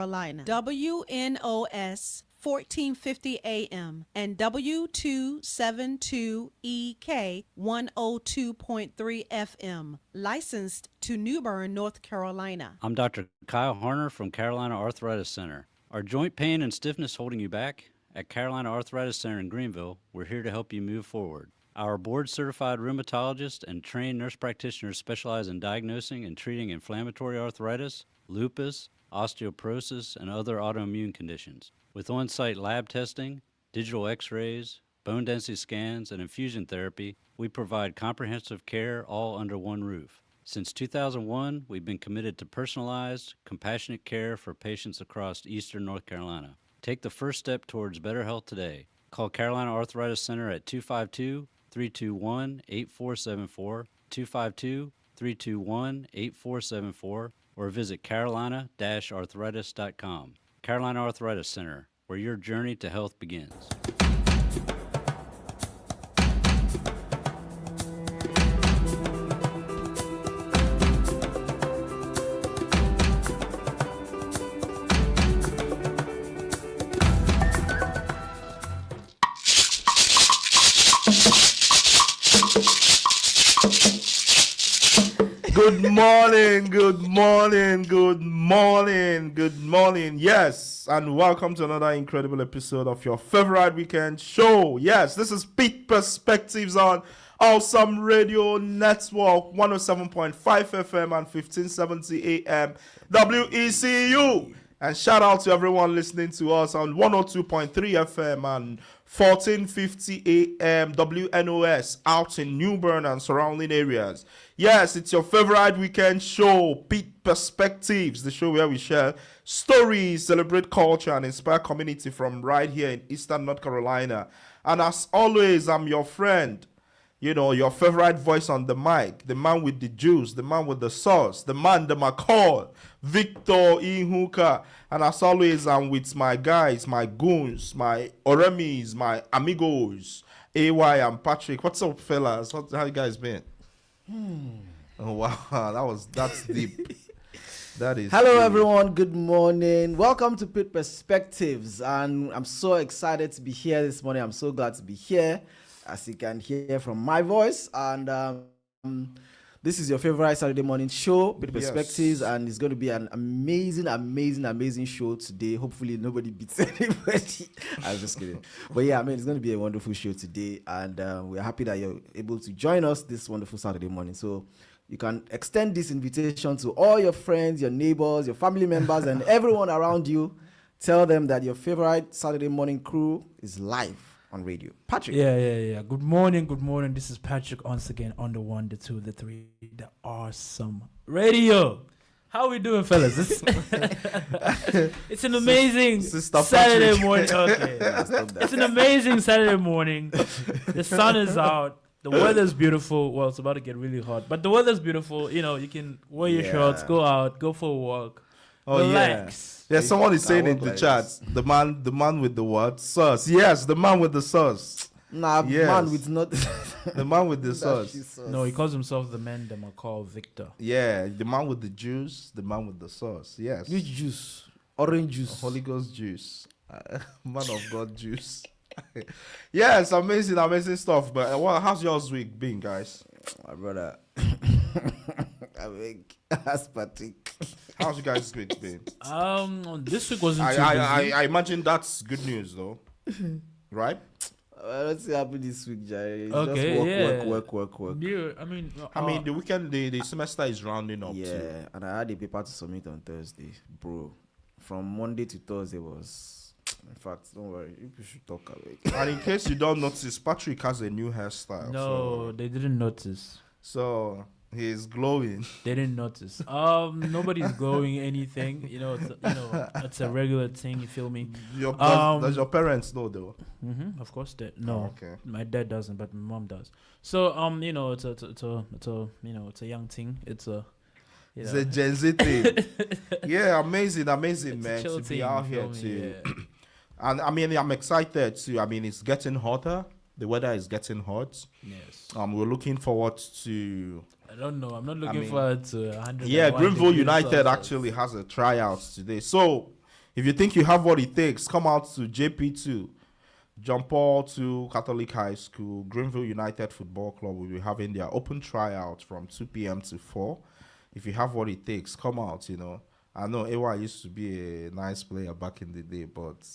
Carolina. WNOS 1450 AM and W272EK 102.3 FM. Licensed to New Bern, North Carolina. I'm Dr. Kyle Harner from Carolina Arthritis Center. Are joint pain and stiffness holding you back? At Carolina Arthritis Center in Greenville, we're here to help you move forward. Our board-certified rheumatologists and trained nurse practitioners specialize in diagnosing and treating inflammatory arthritis, lupus, osteoporosis, and other autoimmune conditions. With on-site lab testing, digital x-rays, bone density scans, and infusion therapy, we provide comprehensive care all under one roof. Since 2001, we've been committed to personalized, compassionate care for patients across eastern North Carolina. Take the first step towards better health today. Call Carolina Arthritis Center at 252-321-8474, 252-321-8474, or visit carolina-arthritis.com. Carolina Arthritis Center, where your journey to health begins. Good morning, good morning, good morning, good morning. Yes, and welcome to another incredible episode of your favorite weekend show. Yes, this is Pitt Perspectives on Awesome Radio Network, 107.5 FM and 1570 AM WECU. And shout out to everyone listening to us on 102.3 FM and 1450 AM WNOS out in New Bern and surrounding areas. Yes, it's your favorite weekend show, Pitt Perspectives, the show where we share stories, celebrate culture, and inspire community from right here in Eastern North Carolina. And as always, I'm your friend, your favorite voice on the mic, the man with the juice, the man with the sauce, the man, the McCall, Victor Ihuka. And as always, I'm with my guys, my goons, my oremis, my amigos, AY and Patrick. What's up, fellas? How you guys been? Oh, wow, that's deep. That is. Hello, deep. everyone. Good morning. Welcome to Pitt Perspectives. And I'm so excited to be here this morning. I'm so glad to be here, as you can hear from my voice. And this is your favorite Saturday morning show, Pitt Perspectives, and it's going to be an amazing show today. Hopefully, nobody beats anybody. I was just kidding. But yeah, it's going to be a wonderful show today, and we're happy that you're able to join us this wonderful Saturday morning. So you can extend this invitation to all your friends, your neighbors, your family members, and everyone around you. Tell them that your favorite Saturday morning crew is live on radio. Patrick. Yeah. Good morning. This is Patrick once again on the 1, the 2, the 3, the awesome radio. How we doing, fellas? It's an amazing Saturday morning. Okay. It's an amazing Saturday morning. The sun is out. The weather's beautiful. Well, it's about to get really hot, but the weather's beautiful. You can wear your shorts, go out, go for a walk, relax. Yeah, someone is saying in the chat, the man with the what? Sauce. Yes, the man with the sauce. Nah, yes. Man with not the man with the sauce. No, he calls himself the man that I call Victor. Yeah, the man with the juice, the man with the sauce. Yes. Which juice? Orange juice. Holy Ghost juice. Man of God juice. Yes, amazing stuff. But how's yours week been, guys? My brother. That's Patrick. How's you guys' week been? This week wasn't too busy. I imagine that's good news, though. Right? Let's see what happened this week, Jay. Okay, Work. Yeah, the weekend, the semester is rounding up. Yeah, too. and I had a paper to submit on Thursday, bro. From Monday to Thursday was, in fact, don't worry, you should talk about it. And in case you don't notice, Patrick has a new hairstyle. No, they didn't notice. So he's glowing. They didn't notice. Nobody's glowing anything. It's a regular thing. You feel me? Does your parents know though? Mm-hmm, of course they no. Oh, okay. My dad doesn't, but my mom does. So it's a young thing. It's a Gen Z thing. Yeah, amazing, man, to be out here too. Yeah. And I'm excited too. It's getting hotter. The weather is getting hot. Yes. We're looking forward to. I don't know. I'm not looking forward to 100. Yeah, Greenville United actually has a tryout today. So If you think you have what it takes, come out to JP2, John Paul II Catholic High School, Greenville United Football Club will be having their open tryout from 2 p.m. to 4. If you have what it takes, come out, I know AY used to be a nice player back in the day, but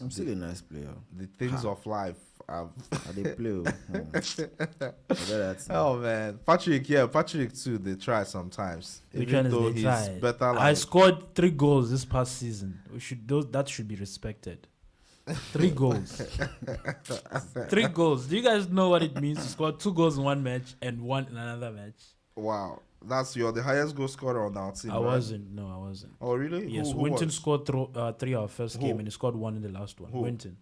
I'm still a nice player. the things of life have... They play. Oh, man. Patrick too, they try sometimes. Which one is though they he's try? better I like... scored 3 goals this past season. That should be respected. 3 goals. 3 goals. Do you guys know what it means to score 2 goals in one match and 1 in another match? Wow. You're the highest goal scorer on our team, I wasn't. No, I wasn't. Oh, really? Yes, Who Winton was? scored 3 our first Who? game, and he scored 1 in the last one. Who? Winton.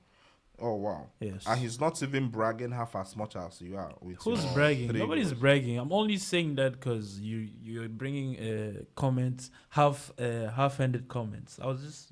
Oh, wow. Yes. And he's not even bragging half as much as you are. With Who's your bragging? 3 Nobody's goals. bragging. I'm only saying that because you're bringing comments, half-handed comments. I was just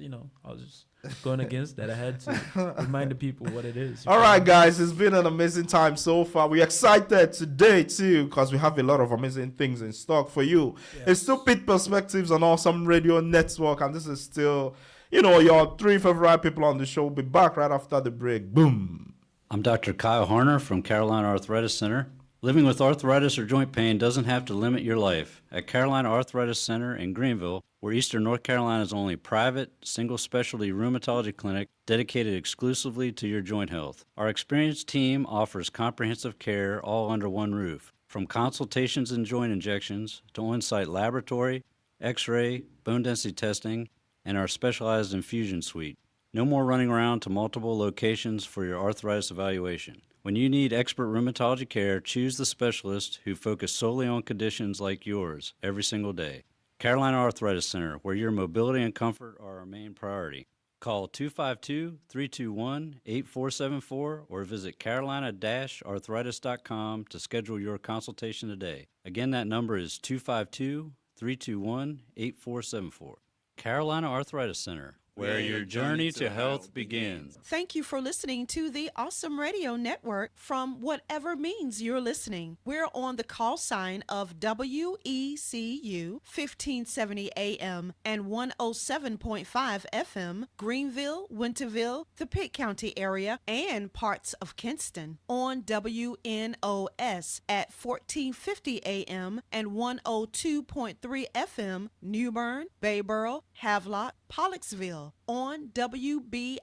going against that. I had to remind the people what it is. All right, guys, it's been an amazing time so far. We're excited today, too, because we have a lot of amazing things in stock for you. Yes. It's still Pitt Perspectives on Awesome Radio Network, and this is still, your 3 favorite people on the show will be back right after the break. Boom. I'm Dr. Kyle Harner from Carolina Arthritis Center. Living with arthritis or joint pain doesn't have to limit your life. At Carolina Arthritis Center in Greenville, we're Eastern North Carolina's only private, single-specialty rheumatology clinic dedicated exclusively to your joint health. Our experienced team offers comprehensive care all under one roof, from consultations and joint injections to on-site laboratory, x-ray, bone density testing, and our specialized infusion suite. No more running around to multiple locations for your arthritis evaluation. When you need expert rheumatology care, choose the specialist who focus solely on conditions like yours every single day. Carolina Arthritis Center, where your mobility and comfort are our main priority. Call 252-321-8474 or visit carolina-arthritis.com to schedule your consultation today. Again, that number is 252-321-8474. Carolina Arthritis Center, where your journey to health begins. Thank you for listening to the Awesome Radio Network from whatever means you're listening. We're on the call sign of WECU 1570 AM and 107.5 FM, Greenville, Winterville, the Pitt County area, and parts of Kinston. On WNOS at 1450 AM and 102.3 FM, New Bern, Bayboro, Havelock, Pollocksville. On WBISLP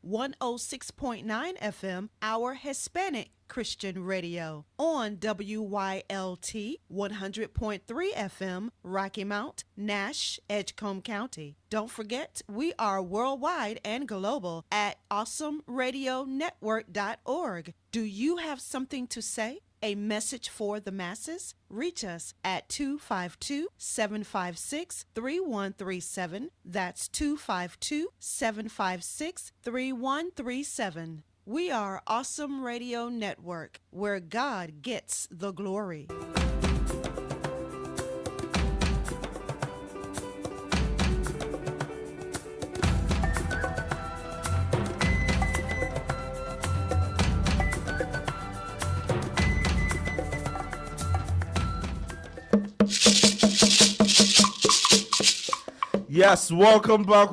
106.9 FM, our Hispanic Christian radio. On WYLT 100.3 FM, Rocky Mount, Nash, Edgecombe County. Don't forget, we are worldwide and global at awesomeradionetwork.org. Do you have something to say? A message for the masses? Reach us at 252-756-3137. That's 252-756-3137. We are Awesome Radio Network, where God gets the glory. Yes, welcome back.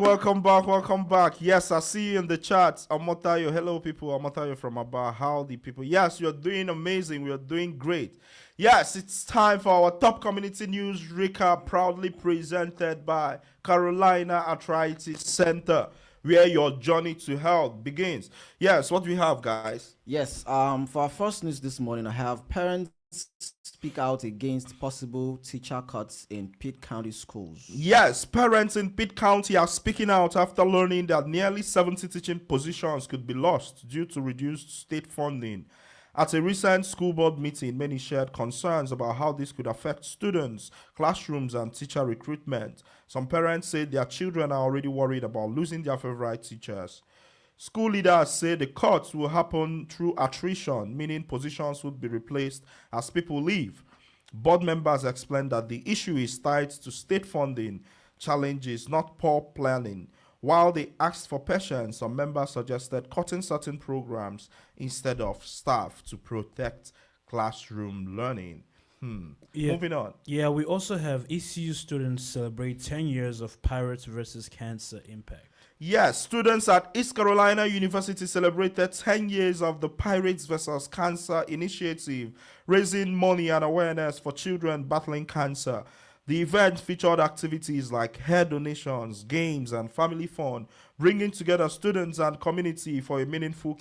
Yes, I see you in the chat. Amotayo, hello people. Amotayo from Aba. Howdy people. Yes, you're doing amazing. We are doing great. Yes, it's time for our top community news recap, proudly presented by Carolina Arthritis Center, where your journey to health begins. Yes, what do we have, guys? Yes, for our first news this morning, I have parents speak out against possible teacher cuts in Pitt County schools. Yes, parents in Pitt County are speaking out after learning that nearly 70 teaching positions could be lost due to reduced state funding. At a recent school board meeting, many shared concerns about how this could affect students, classrooms, and teacher recruitment. Some parents say their children are already worried about losing their favorite teachers. School leaders say the cuts will happen through attrition, meaning positions would be replaced as people leave. Board members explained that the issue is tied to state funding challenges, not poor planning. While they asked for patience, some members suggested cutting certain programs instead of staff to protect classroom learning. Yeah. Moving on. Yeah, we also have ECU students celebrate 10 years of Pirates versus Cancer impact. Yes, students at East Carolina University celebrated 10 years of the Pirates vs. Cancer initiative, raising money and awareness for children battling cancer. The event featured activities like hair donations, games, and family fun, bringing together students and community for a meaningful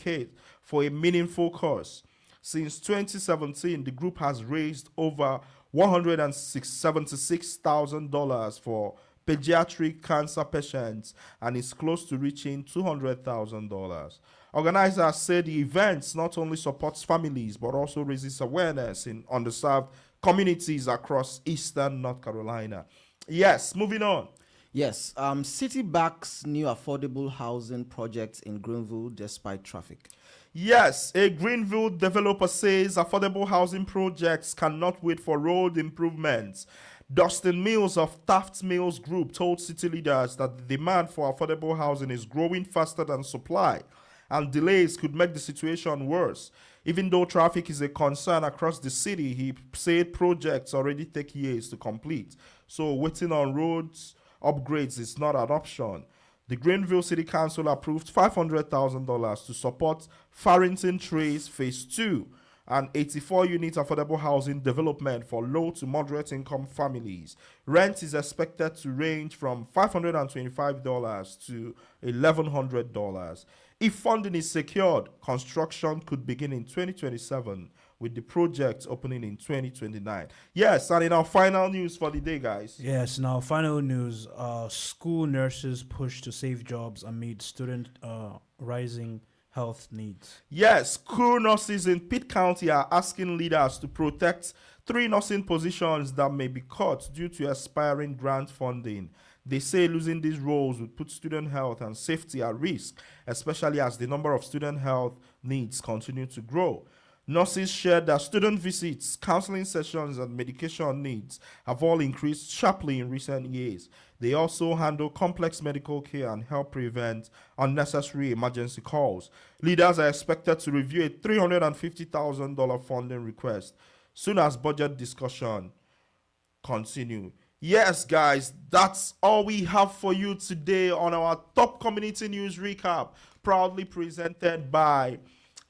cause. Since 2017, the group has raised over $176,000 for pediatric cancer patients and is close to reaching $200,000. Organizers say the event not only supports families but also raises awareness in underserved communities across eastern North Carolina. Yes, moving on. Yes, City backs new affordable housing projects in Greenville despite traffic. Yes, a Greenville developer says affordable housing projects cannot wait for road improvements. Dustin Mills of Taft Mills Group told city leaders that the demand for affordable housing is growing faster than supply, and delays could make the situation worse. Even though traffic is a concern across the city, he said projects already take years to complete. So waiting on roads upgrades is not an option. The Greenville City Council approved $500,000 to support Farrington Trace Phase 2, an 84-unit affordable housing development for low to moderate income families. Rent is expected to range from $525 to $1,100. If funding is secured, construction could begin in 2027, with the project opening in 2029. Yes, and in our final news for the day, guys. Yes, now final news. School nurses push to save jobs amid student rising health needs. Yes, school nurses in Pitt County are asking leaders to protect 3 nursing positions that may be cut due to expiring grant funding. They say losing these roles would put student health and safety at risk, especially as the number of student health needs continue to grow. Nurses shared that student visits, counseling sessions, and medication needs have all increased sharply in recent years. They also handle complex medical care and help prevent unnecessary emergency calls. Leaders are expected to review a $350,000 funding request soon as budget discussion continue. Yes, guys, that's all we have for you today on our top community news recap, proudly presented by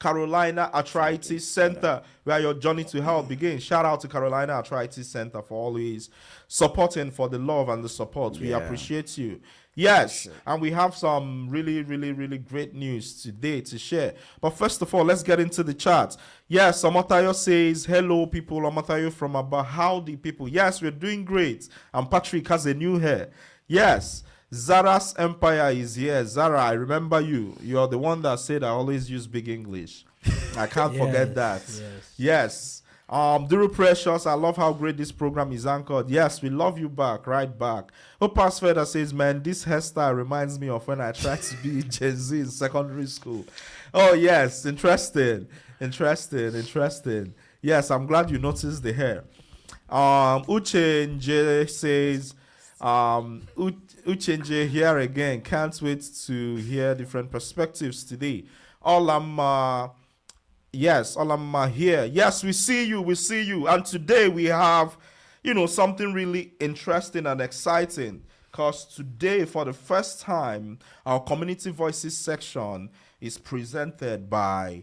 Carolina Arthritis Center, where your journey to health begins. Shout out to Carolina Arthritis Center for always supporting, for the love and the support. We appreciate you. Yes, and we have some really, really, really great news today to share. But first of all, let's get into the chat. Yes, Amatayo says, hello people, Amatayo from Abba. Howdy people. Yes, we're doing great. And Patrick has a new hair. Yes. Zara's Empire is here. Zara, I remember you. You're the one that said I always use big English. I can't forget that. Yes. Duru Precious, I love how great this program is anchored. Yes, we love you back, right back. Opas Feder says, man, this hairstyle reminds me of when I tried to be Gen Z in secondary school. Oh, yes. Interesting. Yes, I'm glad you noticed the hair. Uchenje says, Uchenje here again. Can't wait to hear different perspectives today. Olama here. Yes, we see you. And today we have, something really interesting and exciting. Because today, for the first time, our Community Voices section is presented by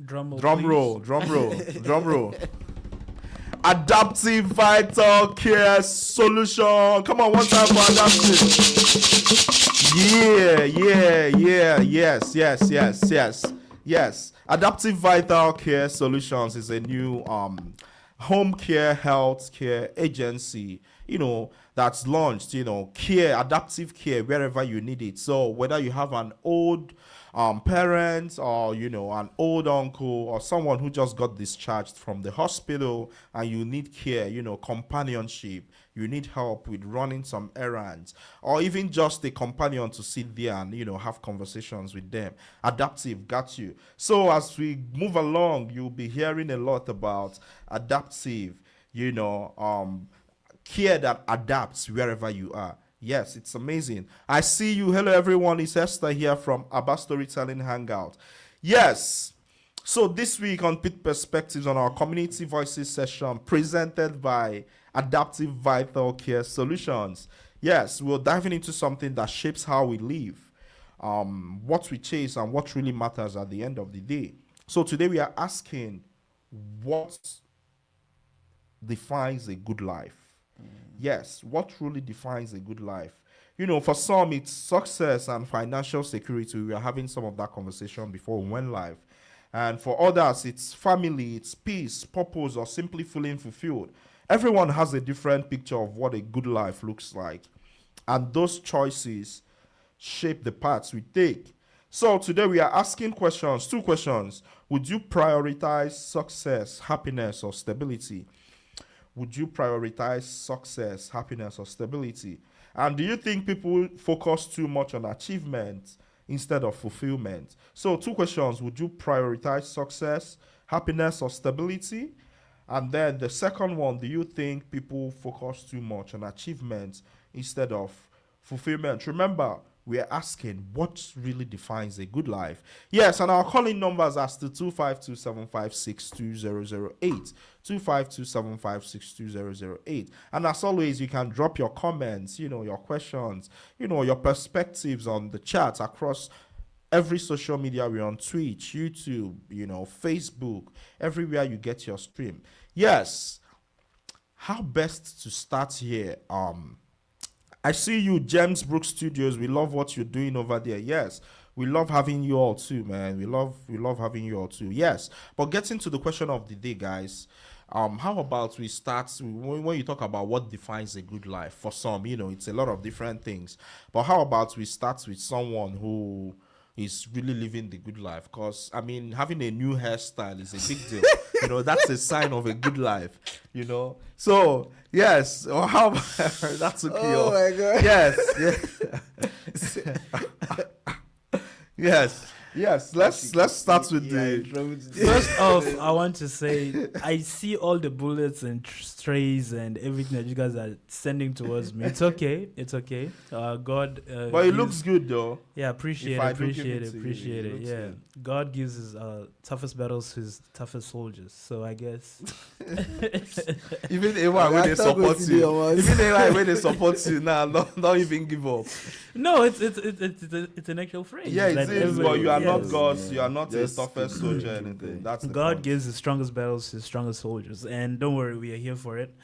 drum roll. Adaptive Vital Care Solution. Come on, one time for adaptive. Yes. Adaptive Vital Care Solutions is a new home care health care agency, that's launched, adaptive care wherever you need it. So whether you have an old parent or an old uncle or someone who just got discharged from the hospital and you need care, companionship, you need help with running some errands, or even just a companion to sit there and have conversations with them, Adaptive got you. So as we move along, you'll be hearing a lot about adaptive, care that adapts wherever you are. Yes, it's amazing. I see you. Hello, everyone. It's Esther here from Abba Storytelling Hangout. Yes. So this week on Pit Perspectives on our Community Voices session presented by Adaptive Vital Care Solutions. Yes, we're diving into something that shapes how we live, what we chase, and what really matters at the end of the day. So today we are asking, what defines a good life? Yes, what truly defines a good life? You know, for some, it's success and financial security. We were having some of that conversation before we went live. And for others, it's family, it's peace, purpose, or simply feeling fulfilled. Everyone has a different picture of what a good life looks like. And those choices shape the paths we take. So today we are asking questions, two questions. Would you prioritize success, happiness, or stability? Would you prioritize success, happiness, or stability? And do you think people focus too much on achievement instead of fulfillment? So, two questions. Would you prioritize success, happiness, or stability? And then the second one, do you think people focus too much on achievement instead of fulfillment? Remember, we are asking what really defines a good life. Yes, and our calling numbers are still 252-756-2008, 252-756-2008. And as always, you can drop your comments, your questions, your perspectives on the chat across every social media. We're on Twitch, YouTube, Facebook, everywhere you get your stream. Yes, how best to start here? I see you, James Brooks Studios. We love what you're doing over there. Yes, we love having you all too, man. We love having you all too. Yes, but getting to the question of the day, guys. How about we start when you talk about what defines a good life? For some, it's a lot of different things. But how about we start with someone who is really living the good life? Because having a new hairstyle is a big deal. That's a sign of a good life. So yes, or how about that's okay. Oh my God. Yes. Let's start with the First off, I want to say I see all the bullets and strays and everything that you guys are sending towards me. It's okay. God. But it looks good though. Yeah, appreciate it. Yeah, good. God gives his toughest battles to his toughest soldiers. So I guess Even when they support you now, don't even give up. no, it's an actual phrase. Yeah, it that is, but everybody- you are not yes. God. You are not Just a toughest soldier or anything. That's the God point. gives his strongest battles to his strongest soldiers, and don't worry, we are here for it.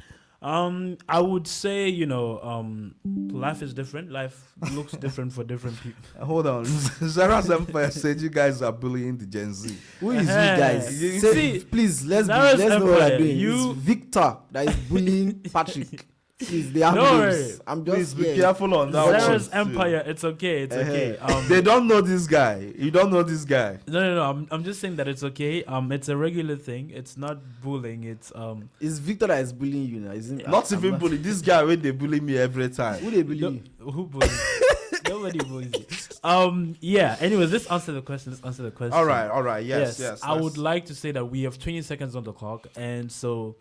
I would say, life is different. Life looks different for different people. Hold on. Zara's Empire said you guys are bullying the Gen Z. Who is you Uh-huh. guys? You Say, see, please, let's Zara's know what Empire, I'm doing. you- It's Victor that is bullying Patrick. Please, they have No names. worry. I'm Please just be here. careful on that one. Sarah's too. Empire, it's okay. They don't know this guy. You don't know this guy. No. I'm just saying that it's okay. It's a regular thing. It's not bullying. It's It's Victor that is bullying you now, isn't it? Not even bully. This guy when they bully me every time. Who they bully you? who bullies? Nobody bullies you. Yeah. Anyways, let's answer the question. All right. Yes. I would like to say that we have 20 seconds on the clock, and so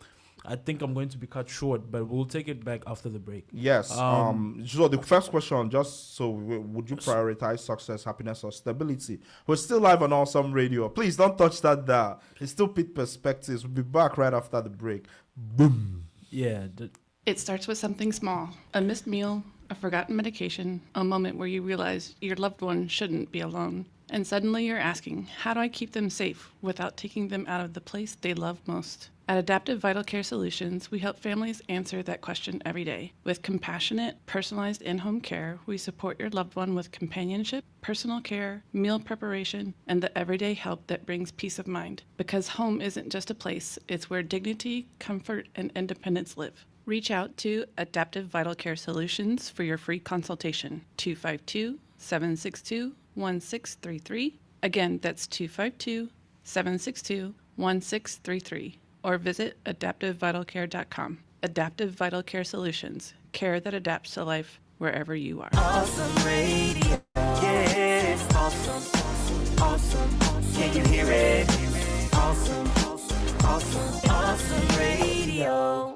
I think I'm going to be cut short, but we'll take it back after the break. Yes. So the first question, would you prioritize success, happiness, or stability? We're still live on Awesome Radio. Please don't touch that dial. It's still Pit Perspectives. We'll be back right after the break. Boom. Yeah. It starts with something small: a missed meal, a forgotten medication, a moment where you realize your loved one shouldn't be alone. And suddenly you're asking, how do I keep them safe without taking them out of the place they love most? At Adaptive Vital Care Solutions, we help families answer that question every day. With compassionate, personalized in-home care, we support your loved one with companionship, personal care, meal preparation, and the everyday help that brings peace of mind. Because home isn't just a place, it's where dignity, comfort, and independence live. Reach out to Adaptive Vital Care Solutions for your free consultation. 252-762-1633. Again, that's 252-762-1633. Or visit adaptivevitalcare.com. Adaptive Vital Care Solutions. Care that adapts to life wherever you are. Awesome radio, yes, awesome, awesome, can you hear it? Awesome, awesome radio.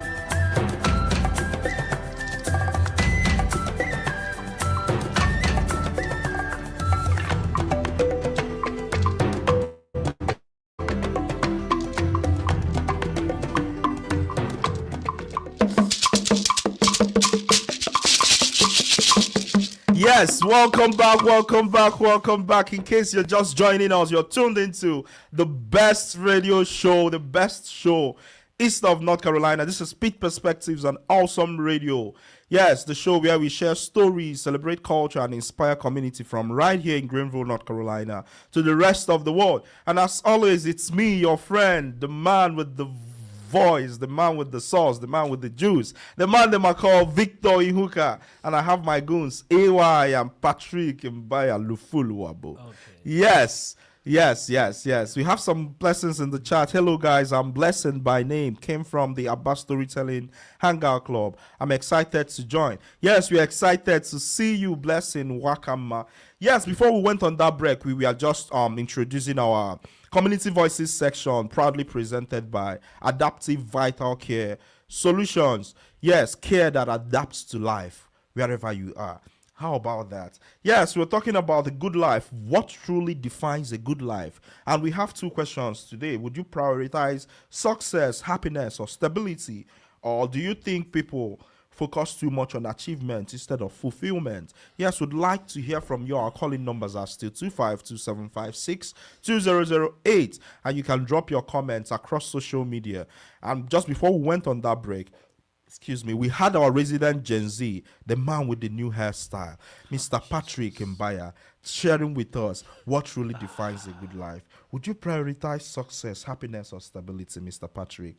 Yes, welcome back, welcome back, welcome back. In case you're just joining us, you're tuned into the best radio show, the best show east of North Carolina. This is Pitt Perspectives on Awesome Radio. Yes, the show where we share stories, celebrate culture, and inspire community from right here in Greenville, North Carolina, to the rest of the world. And as always, it's me, your friend, the man with the voice, the man with the sauce, the man with the juice, the man they might call Victor Ihuka, and I have my goons AY and Patrick Mbaya Lufuluabo. Okay. Yes. We have some blessings in the chat. Hello guys, I'm Blessing by name. Came from the Abba Storytelling Hangout Club. I'm excited to join. Yes, we're excited to see you, Blessing Wakama. Yes, before we went on that break, we were just introducing our Community Voices section, proudly presented by Adaptive Vital Care Solutions. Yes, care that adapts to life wherever you are. How about that? Yes, we're talking about the good life. What truly defines a good life? And we have two questions today. Would you prioritize success, happiness, or stability? Or do you think people focus too much on achievement instead of fulfillment? Yes, we'd like to hear from you. Our calling numbers are still 252-756-2008, and you can drop your comments across social media. And just before we went on that break, we had our resident Gen Z, the man with the new hairstyle, Mr. Patrick Mbaya, sharing with us what truly defines a good life. Would you prioritize success, happiness, or stability, Mr. Patrick?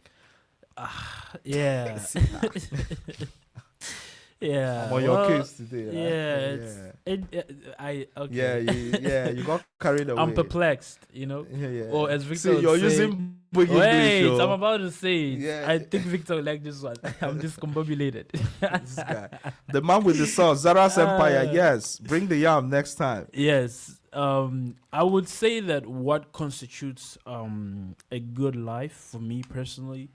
Yeah. Yeah. I'm on your case today. You got carried away. I'm perplexed, you know. Or as Victor you're would say, using big wait, English. I'm about to say it. Yeah. I think Victor would like this one. I'm discombobulated. This guy. The man with the sauce, Zara's Empire. Yes, bring the yam next time. Yes. I would say that what constitutes a good life for me personally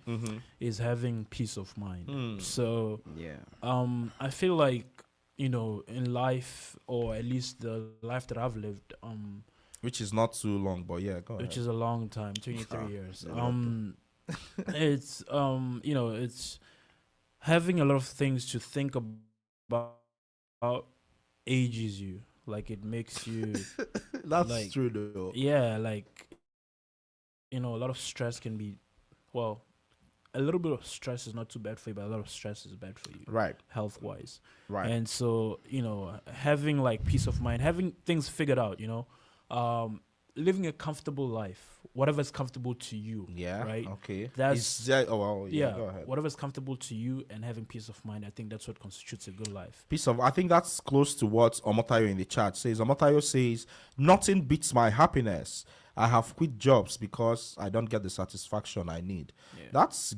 is having peace of mind. So I feel like, you know, in life, or at least the life that I've lived, which is not too long, but yeah, go ahead. Which is a long time, 23 years. It's you know, it's having a lot of things to think about ages you. Like, it makes you that's like, true though. Yeah, like, you know, a lot of stress can be, well, a little bit of stress is not too bad for you, but a lot of stress is bad for you, right, health wise, right. And so, you know, having like peace of mind, having things figured out, you know, living a comfortable life, whatever's comfortable to you. Yeah. Right. Okay. That's go ahead. Whatever's comfortable to you and having peace of mind. I think that's what constitutes a good life. I think that's close to what Omotayo in the chat says. Omotayo says, nothing beats my happiness. I have quit jobs because I don't get the satisfaction I need. Yeah. That's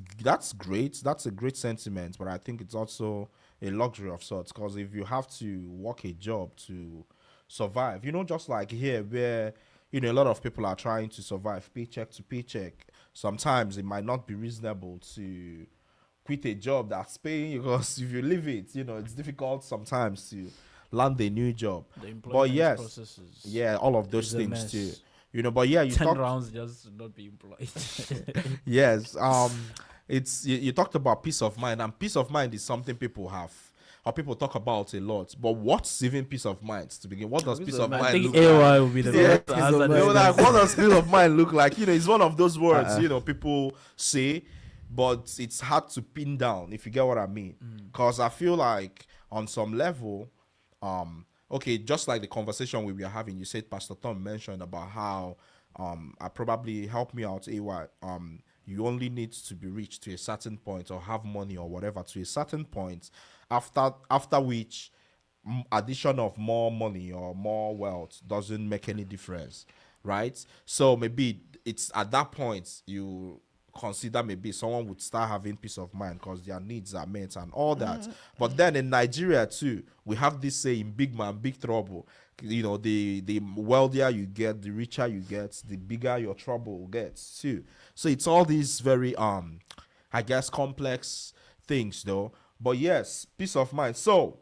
great. That's a great sentiment, but I think it's also a luxury of sorts, because if you have to work a job to survive, you know, just like here where, you know, a lot of people are trying to survive paycheck to paycheck. Sometimes it might not be reasonable to quit a job that's paying you, because if you leave it, you know, it's difficult sometimes to land a new job. The employment processes. Yeah, all of those things too. You know, but yeah, you 10 rounds just not be employed. Yes, it's you talked about peace of mind, and peace of mind is something people have, or people talk about a lot. But what's even peace of mind to begin? What does peace of mind look like? AY will be the best. Like, what does peace of mind look like? You know, it's one of those words, you know, people say, but it's hard to pin down, if you get what I mean. Because I feel like on some level, okay, just like the conversation we were having, you said Pastor Tom mentioned about how I probably help me out, AY. You only need to be rich to a certain point, or have money or whatever to a certain point, after which addition of more money or more wealth doesn't make any difference, right? So maybe it's at that point you consider maybe someone would start having peace of mind because their needs are met and all that. But then in Nigeria too, we have this saying, big man, big trouble. You know, the wealthier you get, the richer you get, the bigger your trouble gets too. So it's all these very I guess complex things though. But yes, peace of mind. So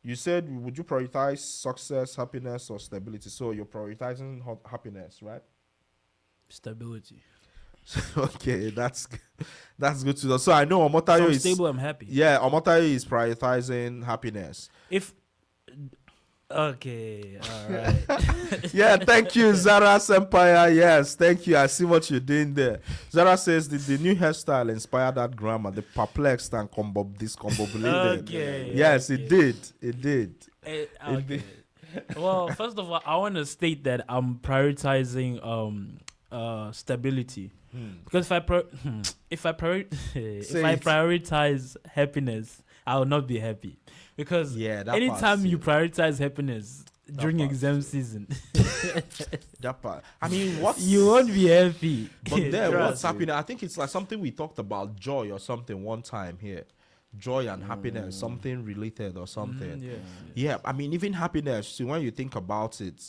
you said, would you prioritize success, happiness, or stability? So you're prioritizing happiness, right? Stability. Okay, that's good to know. So I know Omotayo is stable. I'm happy. Yeah, Omotayo is prioritizing happiness. If Okay, all right. Yeah, thank you, Zara Empire. Yes, thank you. I see what you're doing there. Zara says the new hairstyle inspired that grammar, the perplexed and discombobulated. Okay. Yes, okay. it did. It did. Okay. Well, first of all, I want to state that I'm prioritizing stability. Because if I prioritize happiness, I will not be happy. Because Yeah, that anytime part, you yeah. prioritize happiness during part, exam yeah. season, That part. I mean, what you won't be happy. But there, what's Trust me. happening? I think it's like something we talked about, joy or something one time here. Joy and happiness, something related or something. Yeah. Yeah, I mean, even happiness, see, when you think about it,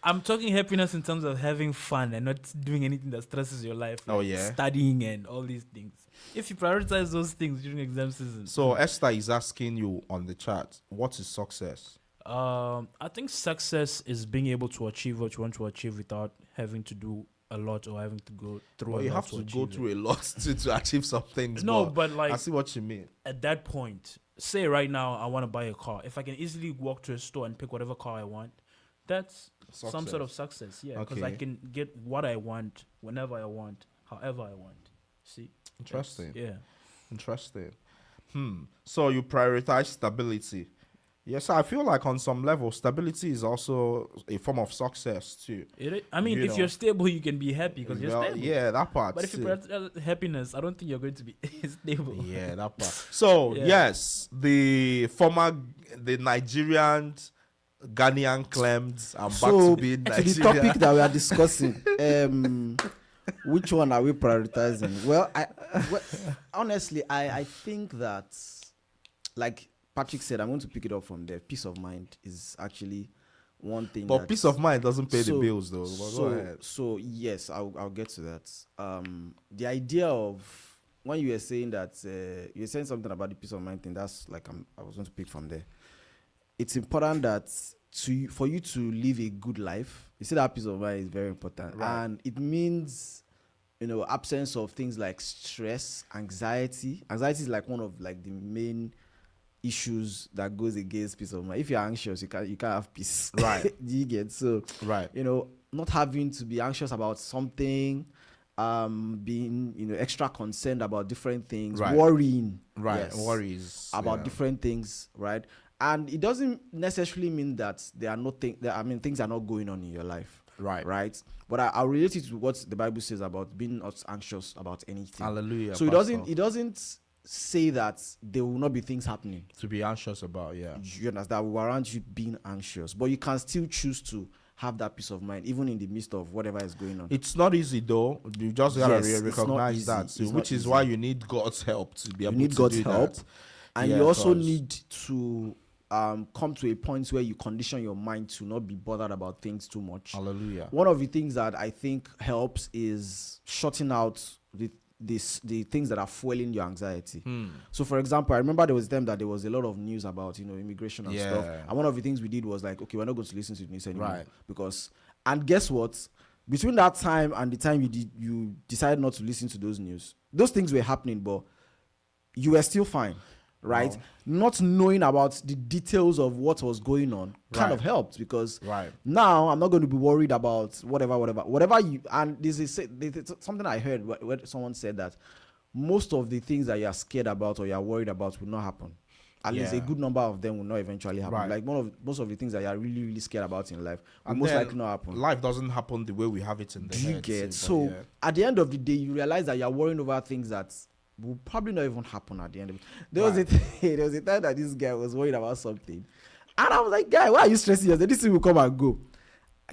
I'm talking happiness in terms of having fun and not doing anything that stresses your life. Oh, like yeah? studying and all these things. If you prioritize those things during exam season. so Esther is asking you on the chat, what is success? I think success is being able to achieve what you want to achieve without having to do a lot or having to go through Well, a you lot have to go achieve it. through a lot to achieve some things. No, but like I see what you mean. at that point, say right now I want to buy a car. If I can easily walk to a store and pick whatever car I want, that's some sort of success. Yeah, because I Okay. can get what I want whenever I want, however I want. See? That's- Interesting. Yeah. Interesting. So you prioritize stability. Yes, I feel like on some level, stability is also a form of success too. I mean, You if know. you're stable, you can be happy because you're Well, stable. yeah, that part. But if you too. prioritize happiness, I don't think you're going to be stable. Yeah, that part. So Yeah. yes, the Nigerian Ghanaian claimed I'm back So to being to the Nigerian. topic that we are discussing, which one are we prioritizing? Well, honestly, I think that, like Patrick said, I'm going to pick it up from there. Peace of mind is actually one thing. But that- peace of mind doesn't pay the So- bills, though. But go ahead. So yes, I'll get to that. The idea of when you were saying that you were saying something about the peace of mind thing. That's like I was going to pick from there. It's important that for you to live a good life, you see that peace of mind is very important, Right. and it means absence of things like stress, anxiety. Anxiety is like one of like the main issues that goes against peace of mind. If you're anxious, you can't have peace. Right. Do you get? So Right. not having to be anxious about something, being extra concerned about different things, Right. worrying, Right. yes, Worries about yeah. different things, right? And it doesn't necessarily mean that there are no things. Things are not going on in your life, Right. right? But I'll relate it to what the Bible says about being not anxious about anything. Hallelujah. So Pastor. it doesn't say that there will not be things happening. To be anxious about, yeah. You understand? That will warrant you being anxious, but you can still choose to have that peace of mind, even in the midst of whatever is going on. It's not easy though. You just gotta Yes, it's not recognize easy. that, It's so, not which is easy. why you need God's help to be You able need to God's do help, that. and Yeah, you also 'cause- need to come to a point where you condition your mind to not be bothered about things too much. Hallelujah. One of the things that I think helps is shutting out the things that are fueling your anxiety. So, for example, I remember there was a time that there was a lot of news about immigration and stuff. Yeah. And one of the things we did was like, okay, we're not going to listen to the news anymore, Right. because. And guess what? Between that time and the time you decided not to listen to those news, those things were happening, but you were still fine, right? Wow. Not knowing about the details of what was going on kind of Right. helped, because Right. now I'm not going to be worried about whatever you. And this is something I heard where someone said that most of the things that you are scared about or you are worried about will not happen. At least a Yeah. good number of them will not eventually happen. Right. Like most of the things that you are really, really scared about in life will And most then likely not happen. Life doesn't happen the way we have it in the Do you head, get? but So yeah. at the end of the day, you realize that you're worrying over things that will probably not even happen at the end of it. There was a time that this guy was worried about something, and I was like, "Guy, why are you stressing yourself? This thing will come and go."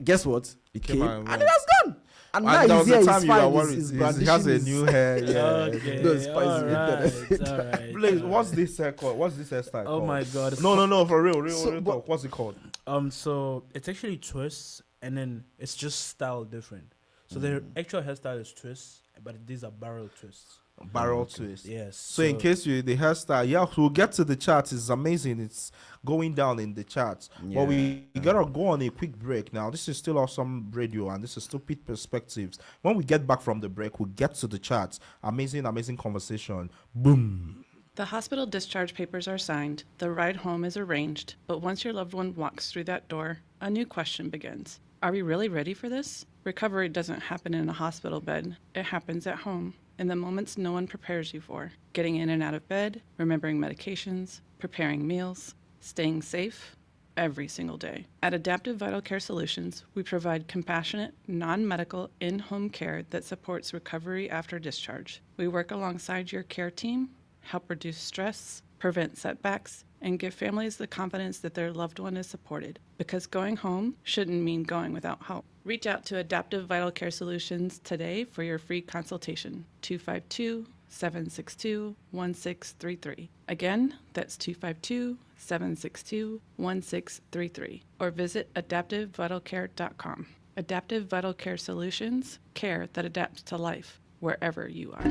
Guess what? It came and and it was gone. And And there now was he's a here. time He's you were fine. worried. He's He has a brandishing new hair. Yeah. Okay. Those spicy all right. All right. Blaze, what's this called? What's this hairstyle Oh called? my God. it's No, for real So, talk. What's it called? So it's actually twists, and then it's just style different. So the actual hairstyle is twists, but these are barrel twists. Barrel twist. Yes. So in case the hairstyle, yeah, we'll get to the charts. It's amazing. It's going down in the charts. But we gotta go on a quick break now. This is still Awesome Radio, and this is Stupid Perspectives. When we get back from the break, we'll get to the charts. Amazing conversation. Boom. The hospital discharge papers are signed, the ride home is arranged, but once your loved one walks through that door, a new question begins. Are we really ready for this? Recovery doesn't happen in a hospital bed. It happens at home, in the moments no one prepares you for. Getting in and out of bed, remembering medications, preparing meals, staying safe, every single day. At Adaptive Vital Care Solutions, we provide compassionate, non-medical, in-home care that supports recovery after discharge. We work alongside your care team, help reduce stress, prevent setbacks, and give families the confidence that their loved one is supported. Because going home shouldn't mean going without help. Reach out to Adaptive Vital Care Solutions today for your free consultation. 252-762-1633. Again, that's 252-762-1633. Or visit adaptivevitalcare.com. Adaptive Vital Care Solutions, care that adapts to life wherever you are.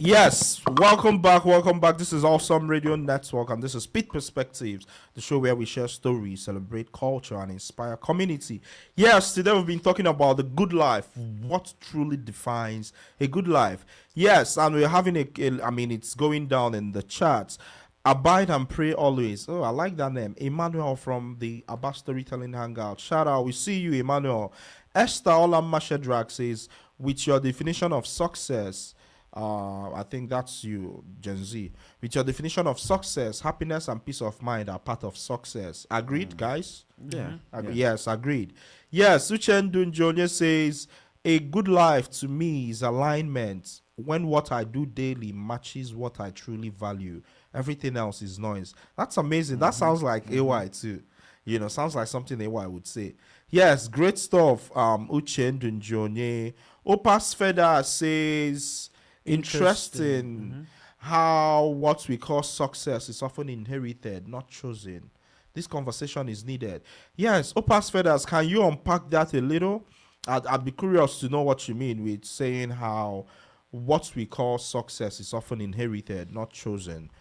Yes, welcome back, welcome back. This is Awesome Radio Network, and this is Pitt Perspectives, the show where we share stories, celebrate culture, and inspire community. Yes, today we've been talking about the good life, what truly defines a good life. Yes, and we're having it's going down in the charts. Abide and pray always. Oh, I like that name. Emmanuel from the Abba Storytelling Hangout. Shout out. We see you, Emmanuel. Esther Olam Shedrack says, with your definition of success, I think that's you, Gen Z. With your definition of success, happiness and peace of mind are part of success. Agreed, guys? Yeah. Yes, agreed. Yes, Uchendu Njonye says, a good life to me is alignment when what I do daily matches what I truly value. Everything else is noise. That's amazing. That sounds like AY too. You know, sounds like something AY would say. Yes, great stuff. Uchendu Njonye. Opas Feda says, interesting how what we call success is often inherited, not chosen. This conversation is needed. Yes, Opas Feathers, can you unpack that a little? I'd be curious to know what you mean with saying how what we call success is often inherited, not chosen.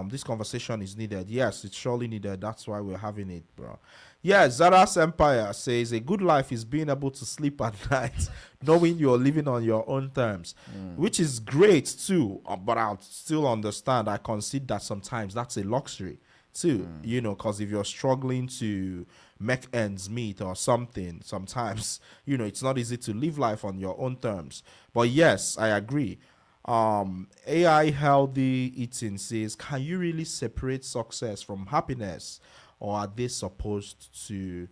This conversation is needed. Yes, it's surely needed. That's why we're having it, bro. Yes, Zara's Empire says a good life is being able to sleep at night, knowing you're living on your own terms, which is great too. But I'll still understand. I concede that sometimes that's a luxury too, you know, because if you're struggling to make ends meet or something, sometimes, you know, it's not easy to live life on your own terms. But yes, I agree. AI Healthy Eating says, can you really separate success from happiness, or are they supposed to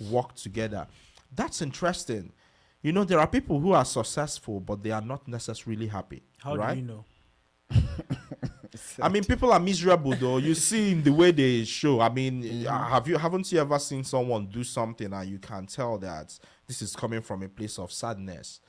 work together? That's interesting. You know, there are people who are successful, but they are not necessarily happy. How right? do you know? I mean, people are miserable though. You see in the way they show. I mean, haven't you ever seen someone do something and you can tell that this is coming from a place of sadness?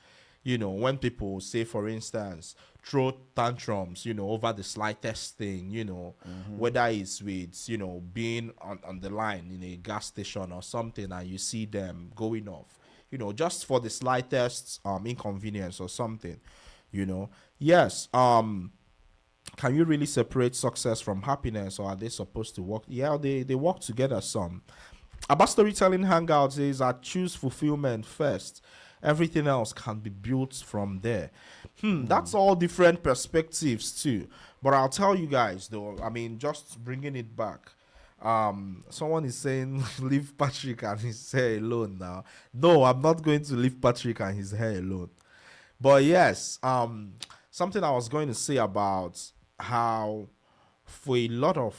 You know, when people say, for instance, throw tantrums, you know, over the slightest thing, you know, whether it's with, you know, being on the line in a gas station or something, and you see them going off, you know, just for the slightest inconvenience or something, you know. Yes, can you really separate success from happiness, or are they supposed to work? Yeah, they work together some. About Storytelling Hangout says, I choose fulfillment first. Everything else can be built from there. That's all different perspectives too. But I'll tell you guys though, I mean, just bringing it back. Someone is saying, leave Patrick and his hair alone now. No, I'm not going to leave Patrick and his hair alone. But yes, something I was going to say about how for a lot of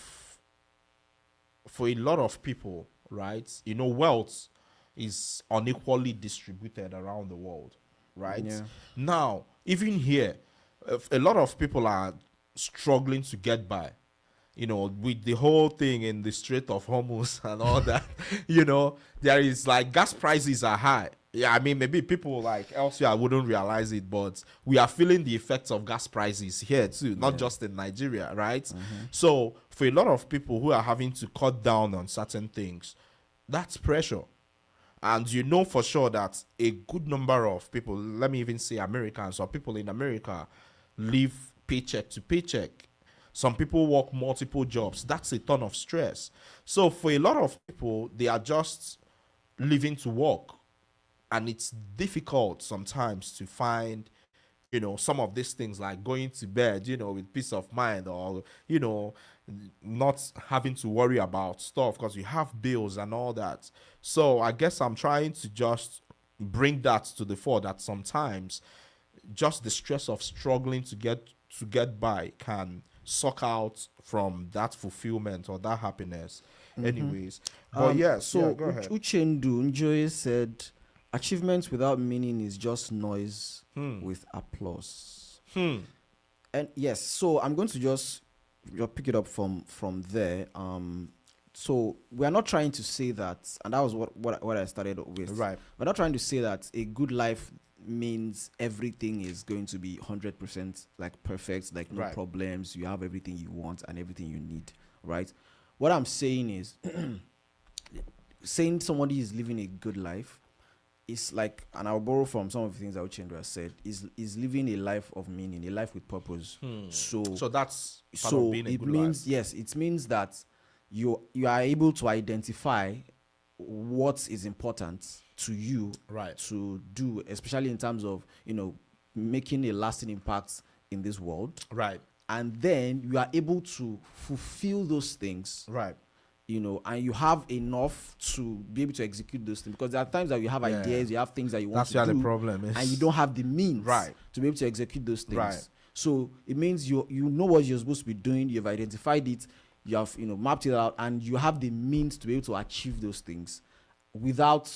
people, right, you know, wealth is unequally distributed around the world, right? Yeah. Now, even here, a lot of people are struggling to get by, you know, with the whole thing in the Strait of Hormuz and all that. You know, there is like gas prices are high. Yeah, I mean, maybe people like elsewhere wouldn't realize it, but we are feeling the effects of gas prices here too, not just in Nigeria, right? So for a lot of people who are having to cut down on certain things, that's pressure. And you know for sure that a good number of people, let me even say Americans or people in America, live paycheck to paycheck. Some people work multiple jobs. That's a ton of stress. So for a lot of people, they are just living to work. And it's difficult sometimes to find, some of these things like going to bed, with peace of mind, or, not having to worry about stuff because you have bills and all that. So I guess I'm trying to just bring that to the fore, that sometimes just the stress of struggling to get by can suck out from that fulfillment or that happiness. Anyways, but go ahead. Uchendu Njoy said, achievements without meaning is just noise with applause. And yes, so I'm going to just pick it up from there. So we're not trying to say that, and that was what I started with. Right. We're not trying to say that a good life means everything is going to be 100% like perfect, like no problems. You have everything you want and everything you need, right? What I'm saying is, saying somebody is living a good life is like, and I'll borrow from some of the things that Uchendu said, is living a life of meaning, a life with purpose. So that's part of being a good life. Yes, it means that you are able to identify what is important to you to do, especially in terms of making a lasting impact in this world, and then you are able to fulfill those things, and you have enough to be able to execute those things, because there are times that you have ideas, you have things that you want to do, the problem is. and you don't have the means to be able to execute those things. So it means you know what you're supposed to be doing, you've identified it, you have mapped it out, and you have the means to be able to achieve those things without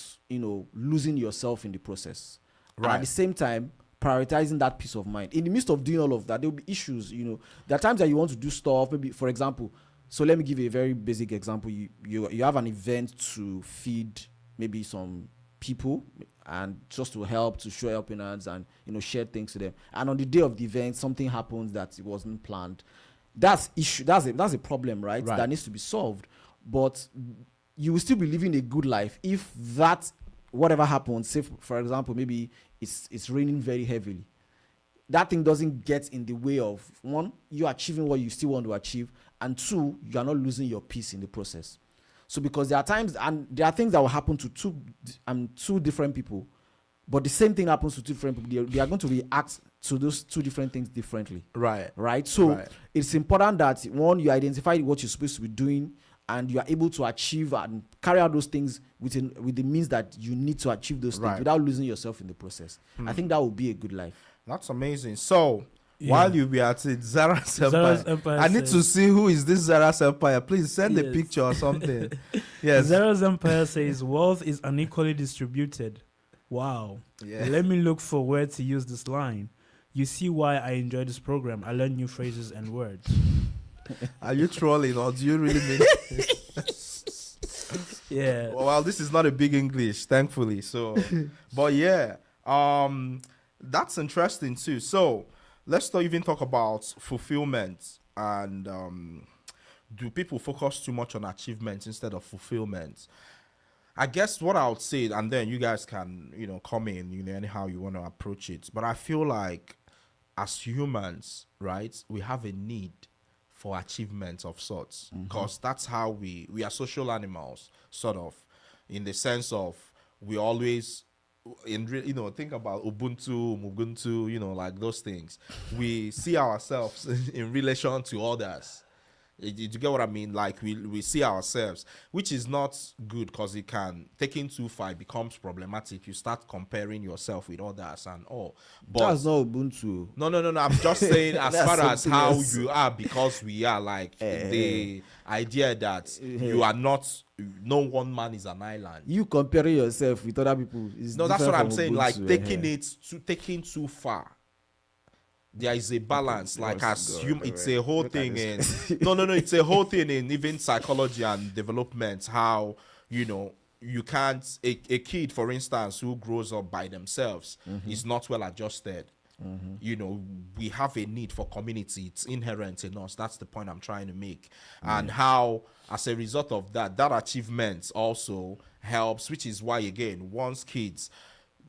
losing yourself in the process. And at the same time, prioritizing that peace of mind. In the midst of doing all of that, there will be issues. There are times that you want to do stuff, maybe, for example, so let me give you a very basic example. You have an event to feed maybe some people and just to help, to show helping hands and share things to them. And on the day of the event, something happens that it wasn't planned. That's a problem, right? That needs to be solved. But you will still be living a good life if that whatever happens, say for example, maybe it's raining very heavily. That thing doesn't get in the way of, one, you achieving what you still want to achieve, and two, you are not losing your peace in the process. So because there are times, and there are things that will happen to two different people, but the same thing happens to two different people, they are going to react to those two different things differently. Right? So it's important that, one, you identify what you're supposed to be doing, and you are able to achieve and carry out those things with the means that you need to achieve those things without losing yourself in the process. I think that would be a good life. That's amazing. So while you be at it, Zara's Empire, I need to see who is this Zara's Empire. Please send a picture or something. Yes. Zara's Empire says wealth is unequally distributed. Wow. Yeah. Let me look for where to use this line. You see why I enjoy this program. I learn new phrases and words. Are you trolling or do you really mean Yeah. Well, this is not a big English, thankfully. So, but yeah, that's interesting too. So let's not even talk about fulfillment and do people focus too much on achievements instead of fulfillment? I guess what I would say, and then you guys can, come in, anyhow you want to approach it. But I feel like as humans, right, we have a need for achievements of sorts, because that's how we are social animals, sort of, in the sense of we always, think about Ubuntu, like those things. We see ourselves in relation to others. You get what I mean? Like we see ourselves, which is not good, because it can, taking too far, it becomes problematic. You start comparing yourself with others and all. But that's not Ubuntu. No. I'm just saying as far as how you are, because we are like the idea that you are not. No one man is an island. You comparing yourself with other people is that's what I'm saying. Ubuntu, like taking too far. There is a balance, like as it's a whole thing in it's a whole thing in even psychology and development. How you can't a kid, for instance, who grows up by themselves is not well adjusted. You know, we have a need for community. It's inherent in us. That's the point I'm trying to make. And how, as a result of that, that achievement also helps, which is why, again, once kids,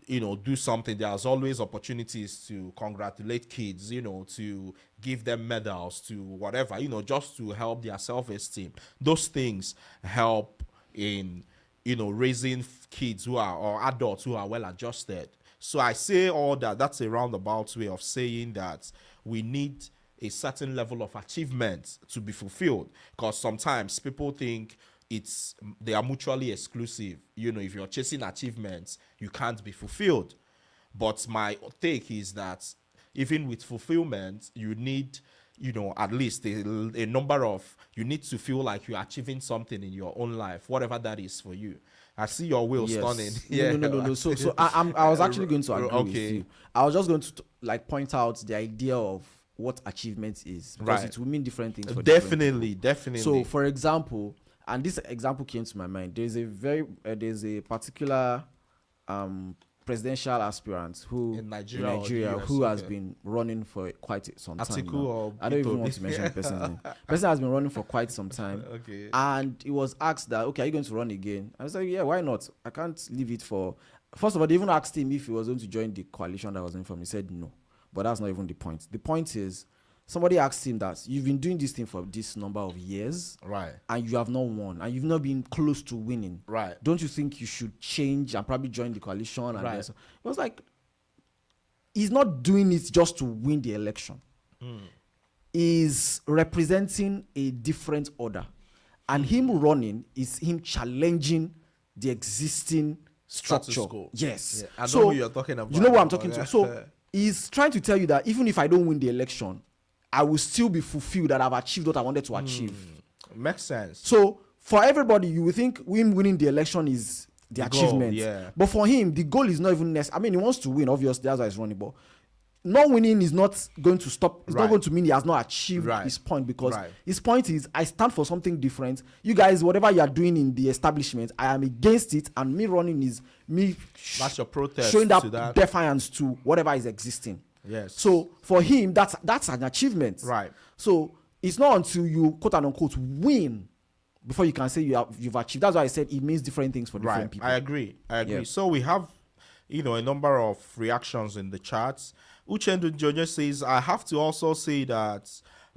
you know, do something, there's always opportunities to congratulate kids, you know, to give them medals, to whatever, you know, just to help their self-esteem. Those things help in, you know, raising kids who are, or adults who are well adjusted. So I say all that. That's a roundabout way of saying that we need a certain level of achievement to be fulfilled, because sometimes people think they are mutually exclusive. You know, if you're chasing achievements, you can't be fulfilled. But my take is that even with fulfillment, you need, you know, at least a number of, you need to feel like you're achieving something in your own life, whatever that is for you. I see your wheels turning. No. So I was actually going to agree with you. I was just going to like point out the idea of what achievement is, because it will mean different things for definitely. So, for example, and this example came to my mind. There's a particular presidential aspirant who in Nigeria who has been running for quite some time now. I don't even Ito. want to mention the person's name. Person has been running for quite some time. Okay. And he was asked that, okay, are you going to run again? I was like, yeah, why not? I can't leave it for. First of all, they even asked him if he was going to join the coalition that was in from. He said no. But that's not even the point. The point is, somebody asked him that you've been doing this thing for this number of years, right, and you have not won, and you've not been close to winning, right? Don't you think you should change and probably join the coalition? And right. It was like, he's not doing it just to win the election. He's representing a different order, and him running is him challenging the existing structure. Yes. Yeah. I know who you're talking about. You know what I'm talking to. So he's trying to tell you that even if I don't win the election, I will still be fulfilled, that I've achieved what I wanted to achieve. Makes sense. So for everybody, you will think him winning the election is the achievement. Goal, yeah. But for him, the goal is not even necessary. I mean, he wants to win, obviously, that's why he's running. But not winning is not going to stop. It's not going to mean he has not achieved his point, because his point is, I stand for something different. You guys, whatever you are doing in the establishment, I am against it, and me running is me that's your protest, showing that defiance to whatever is existing. Yes. So for him, that's an achievement. Right. So it's not until you quote unquote win before you can say you've achieved. That's why I said it means different things for different people. I agree. Yeah. So we have, you know, a number of reactions in the charts. Uchendu Jojo says, I have to also say that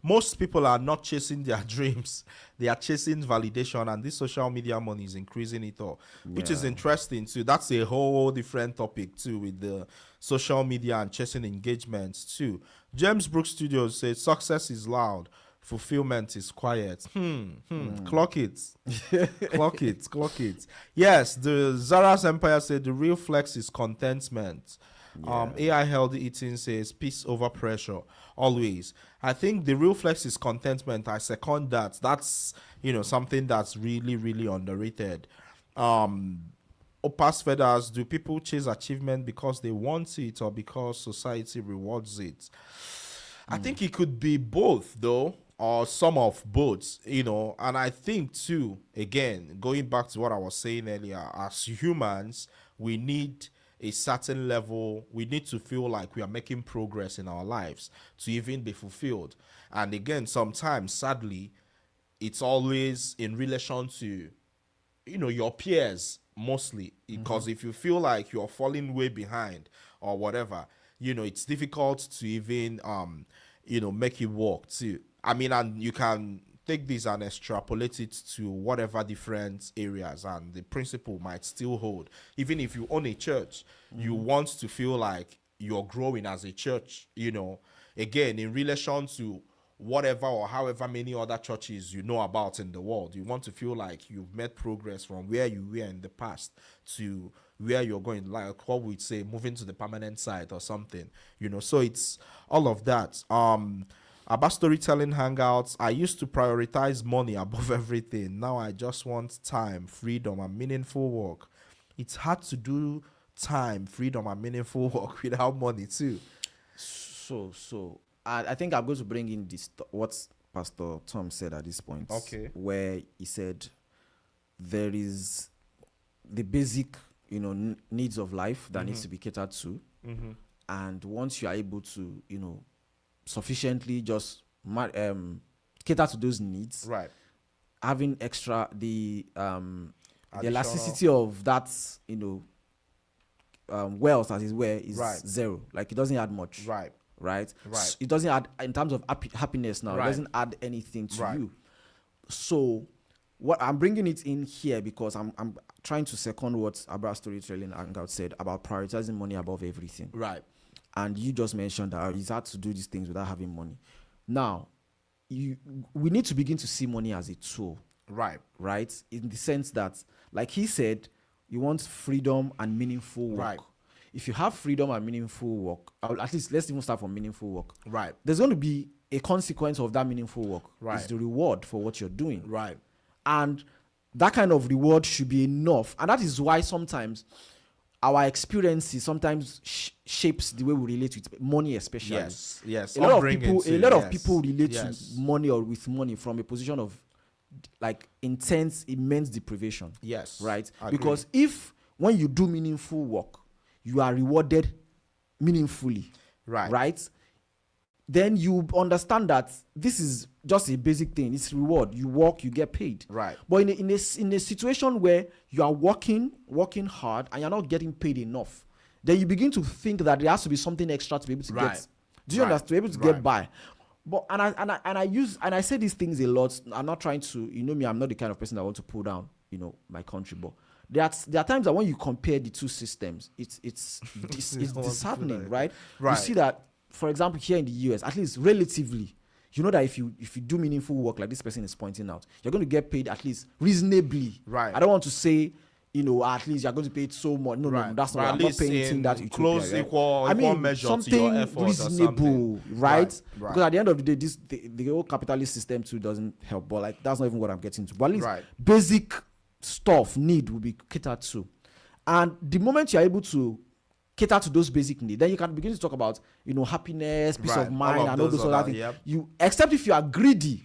most people are not chasing their dreams. They are chasing validation, and this social media money is increasing it all, which is interesting too. That's a whole different topic too, with the social media and chasing engagements too. James Brooks Studios says, success is loud, fulfillment is quiet. Clock it. Clock it. Yes, the Zara's Empire said the real flex is contentment. AI Healthy Eating says peace over pressure, always. I think the real flex is contentment. I second that. That's, you know, something that's really, really underrated. Opas Feathers, do people chase achievement because they want it or because society rewards it? I think it could be both, though, or some of both, you know. And I think too, again, going back to what I was saying earlier, as humans, we need a certain level, we need to feel like we are making progress in our lives to even be fulfilled. And again, sometimes, sadly, it's always in relation to, you know, your peers mostly, because if you feel like you're falling way behind or whatever, you know, it's difficult to even, you know, make it work too. I mean, and you can take this and extrapolate it to whatever different areas, and the principle might still hold. Even if you own a church, you want to feel like you're growing as a church, you know, again, in relation to whatever or however many other churches you know about in the world. You want to feel like you've made progress from where you were in the past to where you're going, like what we'd say, moving to the permanent site or something, you know. So it's all of that. About storytelling hangouts, I used to prioritize money above everything. Now I just want time, freedom, and meaningful work. It's hard to do time, freedom, and meaningful work without money too. So I think I'm going to bring in this what Pastor Tom said at this point. Okay. Where he said there is the basic, you know, needs of life that needs to be catered to. and once you are able to, sufficiently just cater to those needs, Right. having extra the Additional- elasticity of that, wealth, as it were, is Right. zero. Like it doesn't add much. Right. Right. Right. It doesn't add in terms of happiness now. Right. It doesn't add anything to Right. you. So what I'm bringing it in here because I'm trying to second what Abra Storytelling Hangout said about prioritizing money above everything. Right. And you just mentioned that it's hard to do these things without having money. Now, we need to begin to see money as a tool, Right. right? In the sense that, like he said, you want freedom and meaningful work. Right. If you have freedom and meaningful work, or at least let's even start from meaningful work. Right. There's going to be a consequence of that meaningful work. Right. It's the reward for what you're doing. Right. And that kind of reward should be enough. And that is why sometimes our experiences sometimes shapes the way we relate with money, especially. Yes. Yes. A lot of Upbringing people, too, a lot of yes. people relate Yes. to money or with money from a position of like intense, immense deprivation. Yes. Right? Agree. Because if when you do meaningful work, you are rewarded meaningfully. Right. Right? Then you understand that this is just a basic thing. It's reward. You work, you get paid. Right. But in a situation where you are working hard and you're not getting paid enough, then you begin to think that there has to be something extra to be able to Right. get. Do you Right. understand? To be able to Right. get by. But I say these things a lot. I'm not trying to, me, I'm not the kind of person that want to pull down, my country. But there are times that when you compare the two systems, it's disheartening, right? Right. You see that, for example, here in the US, at least relatively, you know that if you do meaningful work like this person is pointing out, you're going to get paid at least reasonably. Right. I don't want to say, at least you're going to pay it so much. No, Right. that's But not. at I'm not least paying in anything that utopia, close right? equal measure to something your effort or reasonable, something. right? Right. Because at the end of the day, the whole capitalist system too doesn't help. But like that's not even what I'm getting to. But at least Right. basic stuff need will be catered to, and the moment you're able to cater to those basic needs, then you can begin to talk about happiness, peace Right. of mind, All of and all those those other other- things. yep. You except if you are greedy,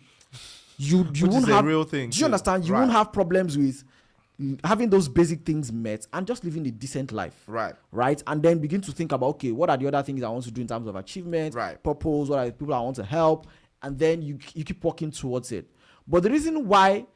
you Which won't is a have real thing Do you too. understand? You Right. won't have problems with having those basic things met and just living a decent life. Right. And then begin to think about, okay, what are the other things I want to do in terms of achievement, Right. purpose, what are the people I want to help, and then you keep working towards it. But the reason why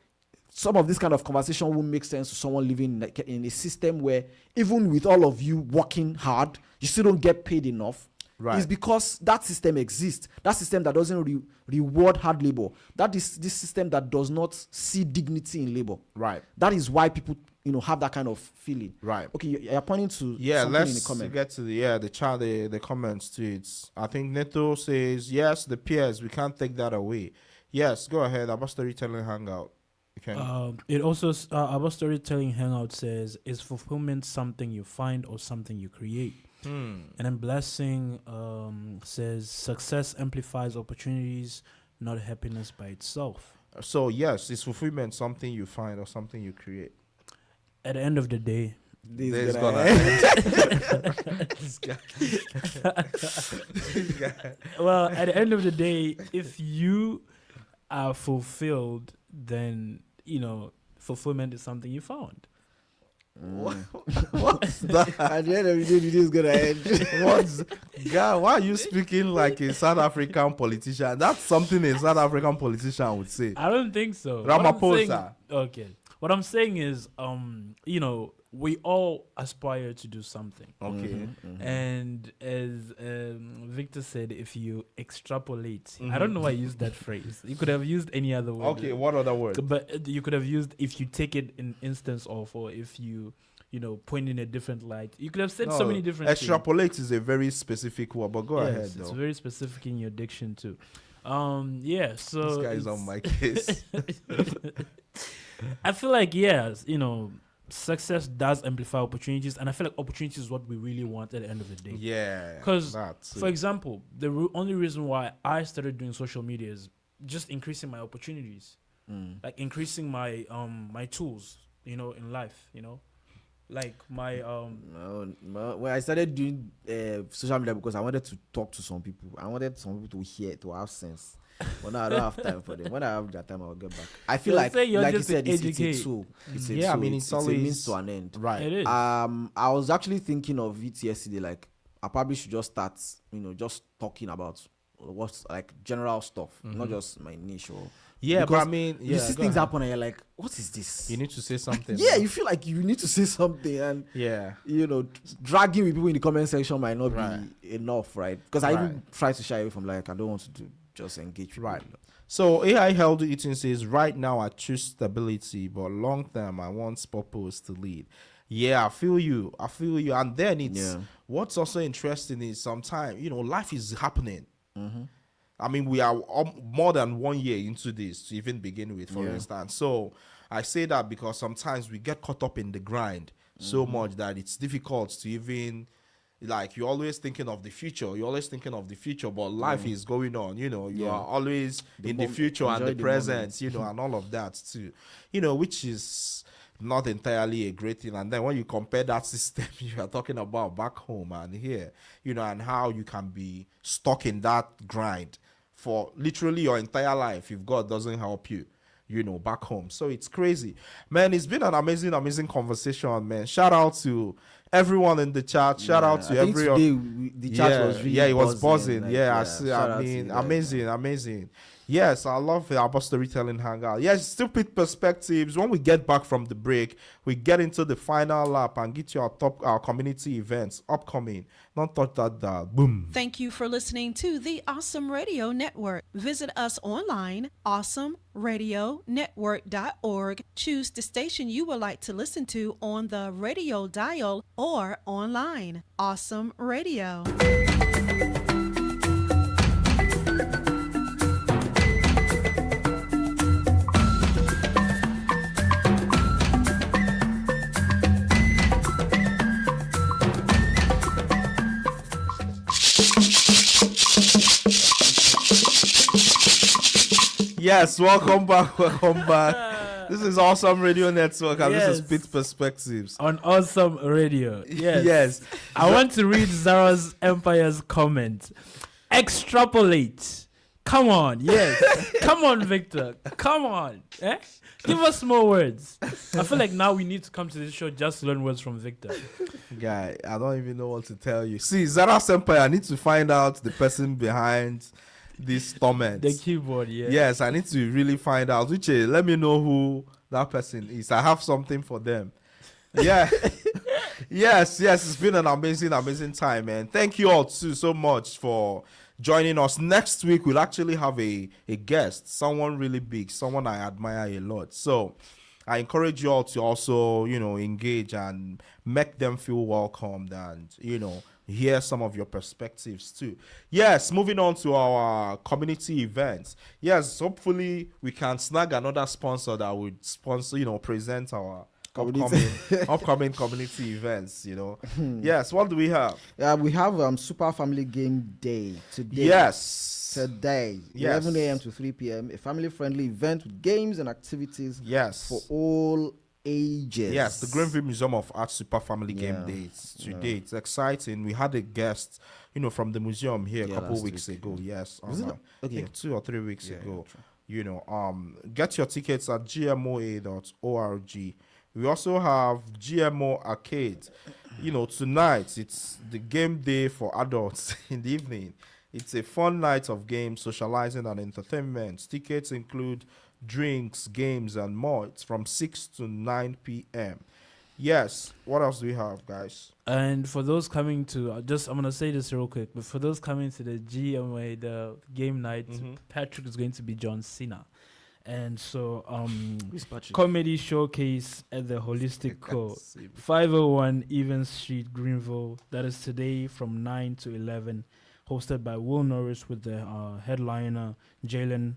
some of this kind of conversation won't make sense to someone living in a system where even with all of you working hard, you still don't get paid enough. Right. Is because that system exists. That system that doesn't reward hard labor. That is this system that does not see dignity in labor. Right. That is why people, have that kind of feeling. Right. Okay, you're pointing to Yeah, something in the let's comment. get to the chat, the comments too. It's, I think Neto says yes, the peers, we can't take that away. Yes, go ahead. About storytelling hangout. You can. It also our storytelling hangout says, is fulfillment something you find or something you create? And then Blessing says, success amplifies opportunities, not happiness by itself. So yes, is fulfillment something you find or something you create? At the end of the day, There's well, at the end of the day, if you are fulfilled, then fulfillment is something you found. What's that? At the end of the day, it is gonna end. What's God? Why are you speaking like a South African politician? That's something a South African politician would say. I don't think so. What I'm saying- Ramaphosa. Okay. What I'm saying is, we all aspire to do something. Okay. And as Victor said, if you extrapolate, I don't know why I used that phrase. You could have used any other word. Okay. What other word? But you could have used, if you take it in instance of, or if you, point in a different light. You could have said so many different things. Extrapolate is a very specific word, but go ahead It's though. very specific in your diction too. Yeah. So This guy is on my case. I feel like success does amplify opportunities, and I feel like opportunities is what we really want at the end of the day. Yeah. Because, that's for it. example, the only reason why I started doing social media is just increasing my opportunities, like increasing my my tools, in life, like my No, when I started doing social media because I wanted to talk to some people. I wanted some people to hear, to have sense. But now I don't have time for them. When I have that time, I'll get back. I feel So like, say you're like you just said, it's a educate. tool. It's a Yeah, I tool. mean, it's it's a always- means to an end. Right. it is. I was actually thinking of it yesterday. Like, I probably should just start, just talking about what's like general stuff, not just my niche or. Yeah, because but I mean, you see go things ahead. happen and you're like, what is this? You need to say something. Yeah, man. you feel like you need to say something, and Yeah. dragging with people in the comment section might not Right. be enough, right? Because I even Right. try to shy away from like I don't want to just engage people. Right. So AI Healthy Eating says, right now I choose stability, but long term I want purpose to lead. Yeah, I feel you. And then what's also interesting is sometimes, life is happening. I mean, we are more than 1 year into this to even begin with, for instance. So I say that because sometimes we get caught up in the grind so much that it's difficult to even, like, you're always thinking of the future. But life is going on, you are always in the future and the present, and all of that too, which is not entirely a great thing. And then when you compare that system you are talking about back home and here, and how you can be stuck in that grind for literally your entire life if God doesn't help you, back home. So it's crazy, man. It's been an amazing conversation, man. Shout out to everyone in the chat. Shout out to everyone. Today, the chat was really it was buzzing. like, I see. shout I out to mean, you guys, amazing. Yes, I love our storytelling hangout. Yes, stupid perspectives. When we get back from the break, we get into the final lap and get you our community events upcoming. Don't touch that. Boom. Thank you for listening to the Awesome Radio Network. Visit us online, awesomeradionetwork.org. Choose the station you would like to listen to on the radio dial or online. Awesome Radio. Yes, welcome back. This is Awesome Radio Network, and this is Yes. Pitt Perspectives. On Awesome Radio. Yes. Yes. I want to read Zara's Empire's comment. Extrapolate. Come on. Yes. Come on, Victor. Come on. Eh? Give us more words. I feel like now we need to come to this show just to learn words from Victor. Guy, I don't even know what to tell you. See, Zara Senpai, I need to find out the person behind this comment. The keyboard, yeah. Yes, I need to really find out. Uche, let me know who that person is. I have something for them. Yeah. yes, it's been an amazing time, man. Thank you all too so much for joining us. Next week, we'll actually have a guest, someone really big, someone I admire a lot. So I encourage you all to also, engage and make them feel welcomed and, hear some of your perspectives too. Yes, moving on to our community events. Yes, hopefully we can snag another sponsor that would sponsor, present our upcoming community events, Yes, what do we have? We have Super Family Game Day today. Today, Yes. 11 a.m. to 3 p.m. A family-friendly event with games and activities Yes. for all ages. Yes, the Greenville Museum of Art Super Family Game Yeah. Days today. It's exciting. We had a guest, from the museum here a couple last weeks week. ago. Yes, Was it? I Okay. think 2 or 3 weeks Yeah, ago. Get your tickets at gmoa.org. We also have GMO Arcade. Tonight it's the game day for adults in the evening. It's a fun night of games, socializing, and entertainment. Tickets include drinks, games, and more. It's from 6 to 9 p.m. Yes. What else do we have, guys? And for those coming to, I'm going to say this real quick, but for those coming to the GMA, the game night, Patrick is going to be John Cena. And so, Who's Patrick? comedy showcase at the Holistic Co. 501 Evans Street, Greenville. That is today from 9 to 11, hosted by Will Norris with the headliner Jalen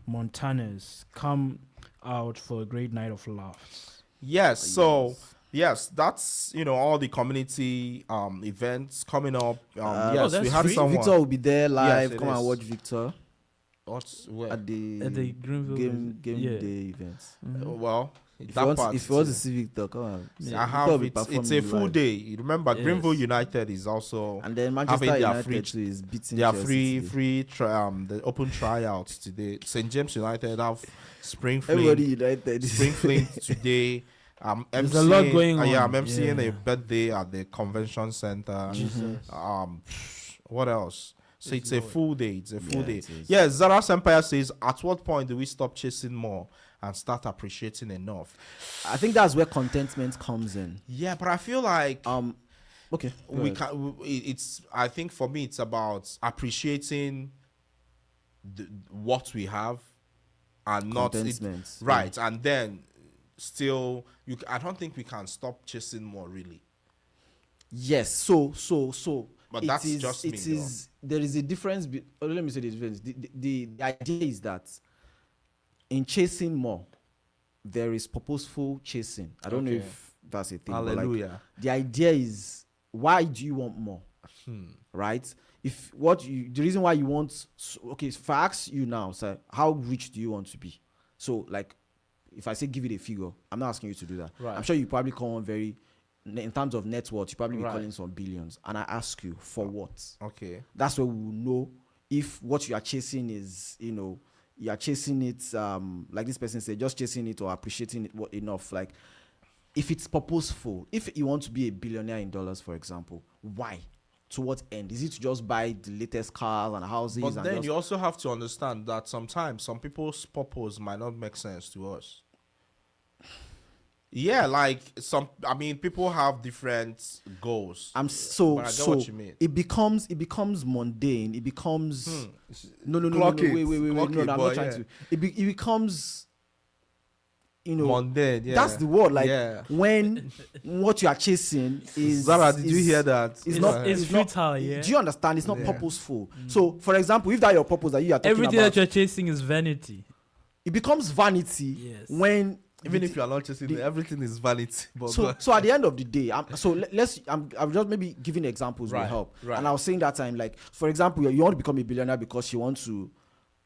Montanez. Come out for a great night of laughs. Yes. So, yes, that's, all the community events coming up. Yes, that's we had free? someone. Victor will be there live. Yes, it Come and is. watch Victor Where? at the Greenville game yeah. day events. Well, If that you, want, part, if you want to see Victor, come on. I have it's a full day. You remember, Yes. Greenville United is also And then Manchester having their United free- too is beating they are Chelsea free today. the open tryouts today. St. James United have Spring Everybody Fling United. Spring Fling today. I'm There's a lot emceeing- going on. Yeah, I'm emceeing Yeah. a birthday at the convention center. What else? So it's a full day. It's a full day. it is. Yeah, Zara's Empire says, at what point do we stop chasing more and start appreciating enough? I think that's where contentment comes in. Yeah, but I feel like Okay. go we ahead. can. It's. I think for me, it's about appreciating what we have, and not Contentment, right. And then still, I don't think we can stop chasing more. Really. Yes. So. But it that's is- just it me, is. There is a difference. Let me say the difference. The idea is that in chasing more, there is purposeful chasing. I don't know Okay. if that's a thing. But like, Hallelujah. the idea is, why do you want more? Right? If the reason why you want, okay, if I ask you now, sir, how rich do you want to be? So, like, if I say give it a figure, I'm not asking you to do that. Right. I'm sure you probably come on in terms of net worth, you probably be Right. calling some billions. And I ask you, for what? Okay. That's where we will know if what you are chasing is, you are chasing it, like this person said, just chasing it or appreciating it enough. Like, if it's purposeful, if you want to be a billionaire in dollars, for example, why? To what end? Is it to just buy the latest cars and houses? But and then just, you also have to understand that sometimes some people's purpose might not make sense to us. Yeah, like people have different goals. But I get what you mean. It becomes mundane. It becomes no. Clock it. Wait. Clock No, it, I'm boy, not trying yeah. to. It becomes, Mundane, yeah. That's the word. Like Yeah. when what you are chasing is. Zara, did you hear that? It's not. It's It's not. futile, yeah. Do you understand? It's not purposeful. So, for example, if that your purpose that you are talking Everything about, that you're chasing is vanity. it becomes vanity Yes. when. Even if you are not chasing everything is vanity. But So at the end of the day, I'm just maybe giving examples will Right, help. right. And I was saying that time, like, for example, you want to become a billionaire because you want to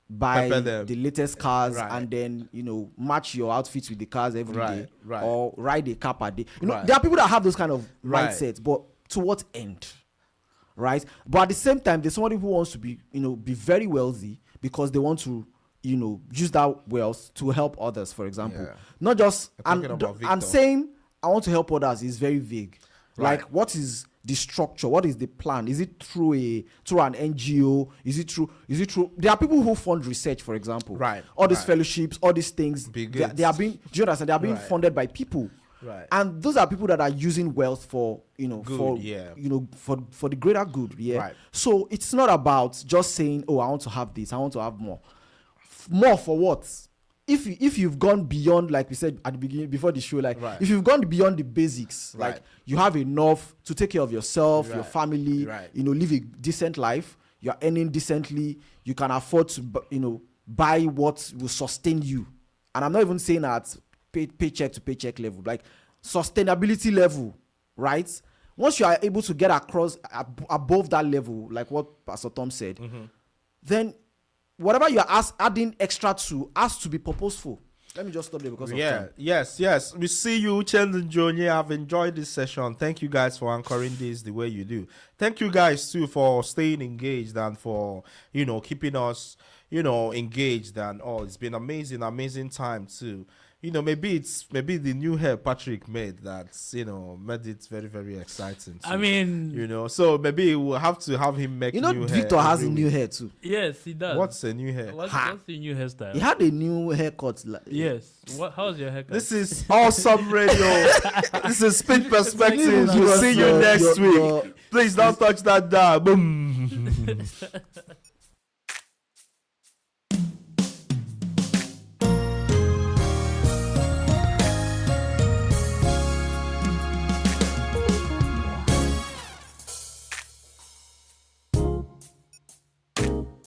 buy Pepper them. the latest cars Right. and then match your outfits with the cars every day, Right, right. or ride a car per day. Right. There are people that have those kind of Right. mindsets, but to what end? Right? But at the same time, there's somebody who wants to be very wealthy because they want to use that wealth to help others, for example. Yeah. Not just We're talking about and Victor. saying I want to help others is very vague. Right. Like, what is the structure? What is the plan? Is it through an NGO? Is it through there are people who fund research, for example. Right, All these right. fellowships, all these things, Big they goods. are being, do you understand? They are being Right. funded by people. Right. And those are people that are using wealth for Good, yeah. for the greater good. Yeah. Right. So it's not about just saying, oh, I want to have this, I want to have more. More for what? If you've gone beyond, like we said at the beginning before the show, like Right. if you've gone beyond the basics, Right. like you have enough to take care of yourself, your Right. family, Right. live a decent life, you're earning decently, you can afford to buy what will sustain you. And I'm not even saying at paycheck to paycheck level, like sustainability level, right? Once you are able to get across above that level, like what Pastor Tom said, then whatever you are adding extra to has to be purposeful. Let me just stop there because of time. Yes. We see you, Chen and Joni. I've enjoyed this session. Thank you guys for anchoring this the way you do. Thank you guys too for staying engaged and for keeping us engaged and all. It's been amazing time too. Maybe the new hair Patrick made that's made it very, very exciting too. I mean, so maybe we'll have to have him make new hair. Victor has a every new week. hair too. yes, he does. What's a new hair? What's the new hairstyle? He had a new haircut. Yes. How's your haircut? This is awesome radio. This is Spin Perspectives. We'll see you Your- next your- week. your- Please don't touch that dial. Boom.